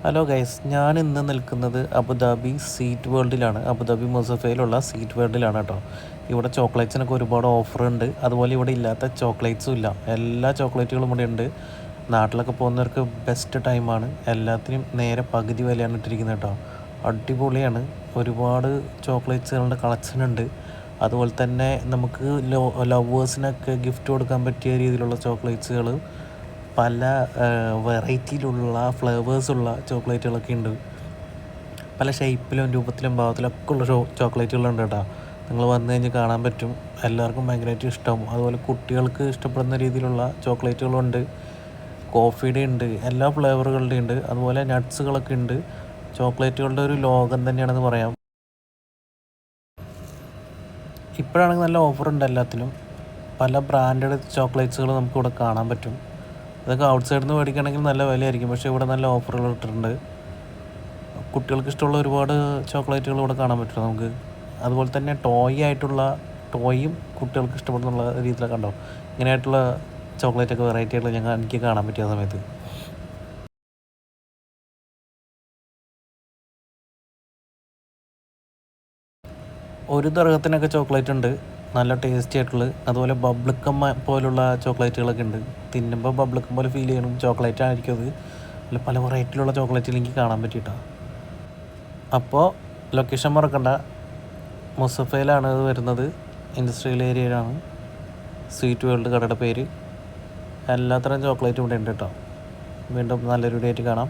Hello guys, ഞാൻ ഇന്ന് നിൽക്കുന്നത് അബുദാബി സീറ്റ് വേൾഡിലാണ്. അബുദാബി മുസഫയിലുള്ള സീറ്റ് വേൾഡിലാണ് കേട്ടോ. ഇവിടെ ചോക്ലേറ്റ്സിനൊക്കെ ഒരുപാട് ഓഫറുണ്ട്. അതുപോലെ ഇവിടെ ഇല്ലാത്ത ചോക്ലേറ്റ്സും ഇല്ല. എല്ലാ ചോക്ലേറ്റുകളും ഇവിടെ ഉണ്ട്. നാട്ടിലൊക്കെ പോകുന്നവർക്ക് ബെസ്റ്റ് ടൈമാണ്. എല്ലാത്തിനും നേരെ പകുതി വിലയാണ് ഇട്ടിരിക്കുന്നത് കേട്ടോ. അടിപൊളിയാണ്. ഒരുപാട് ചോക്ലേറ്റ്സുകളുടെ കളക്ഷൻ ഉണ്ട്. അതുപോലെ തന്നെ നമുക്ക് ലവേഴ്സിനൊക്കെ ഗിഫ്റ്റ് കൊടുക്കാൻ പറ്റിയ രീതിയിലുള്ള ചോക്ലേറ്റ്സുകൾ, പല വെറൈറ്റിയിലുള്ള ഫ്ലേവേഴ്സുള്ള ചോക്ലേറ്റുകളൊക്കെ ഉണ്ട്. പല ഷേപ്പിലും രൂപത്തിലും ഭാവത്തിലൊക്കെ ഉള്ള ചോക്ലേറ്റുകളുണ്ട് കേട്ടോ. നിങ്ങൾ വന്നു കഴിഞ്ഞ് കാണാൻ പറ്റും. എല്ലാവർക്കും ഭയങ്കരമായിട്ട് ഇഷ്ടമാവും. അതുപോലെ കുട്ടികൾക്ക് ഇഷ്ടപ്പെടുന്ന രീതിയിലുള്ള ചോക്ലേറ്റുകളുണ്ട്. കോഫിയുടെ ഉണ്ട്, എല്ലാ ഫ്ലേവറുകളുടെ ഉണ്ട്. അതുപോലെ നട്ട്സുകളൊക്കെ ഉണ്ട്. ചോക്ലേറ്റുകളുടെ ഒരു ലോകം തന്നെയാണെന്ന് പറയാം. ഇപ്പോഴാണെങ്കിൽ നല്ല ഓഫറുണ്ട് എല്ലാത്തിനും. പല ബ്രാൻഡഡ് ചോക്ലേറ്റ്സുകൾ നമുക്കിവിടെ കാണാൻ പറ്റും. ഇതൊക്കെ ഔട്ട് സൈഡിൽ നിന്ന് മേടിക്കുകയാണെങ്കിൽ നല്ല വിലയായിരിക്കും, പക്ഷേ ഇവിടെ നല്ല ഓഫറുകൾ ഇട്ടിട്ടുണ്ട്. കുട്ടികൾക്ക് ഇഷ്ടമുള്ള ഒരുപാട് ചോക്ലേറ്റുകൾ ഇവിടെ കാണാൻ പറ്റും നമുക്ക്. അതുപോലെ തന്നെ ടോയും കുട്ടികൾക്ക് ഇഷ്ടപ്പെടുന്നുള്ള രീതിയിലൊക്കെ ഉണ്ടോ. ഇങ്ങനെയായിട്ടുള്ള ചോക്ലേറ്റൊക്കെ വെറൈറ്റി ആയിട്ടുള്ള എനിക്ക് കാണാൻ പറ്റിയ സമയത്ത് ഒരു ദർഹത്തിനൊക്കെ ചോക്ലേറ്റ് ഉണ്ട്, നല്ല ടേസ്റ്റി ആയിട്ടുള്ളത്. അതുപോലെ ബബ്ലിക്കം പോലുള്ള ചോക്ലേറ്റുകളൊക്കെ ഉണ്ട്. തിന്നുമ്പോൾ ബബ്ലിക്കം പോലെ ഫീൽ ചെയ്യണം. ചോക്ലേറ്റ് ആയിരിക്കും അത്. അല്ല, പല വെറൈറ്റിയിലുള്ള ചോക്ലേറ്റുകൾ എനിക്ക് കാണാൻ പറ്റിയിട്ടാണ്. അപ്പോൾ ലൊക്കേഷൻ മറക്കണ്ട, മുസഫയിലാണ് അത് വരുന്നത്. ഇൻഡസ്ട്രിയൽ ഏരിയയിലാണ് സ്വീറ്റ് വേൾഡ് കടയുടെ പേര്. എല്ലാത്തരം ചോക്ലേറ്റും ഇവിടെ ഉണ്ട് കേട്ടോ. വീണ്ടും നല്ലൊരു വീഡിയോ ആയിട്ട് കാണാം.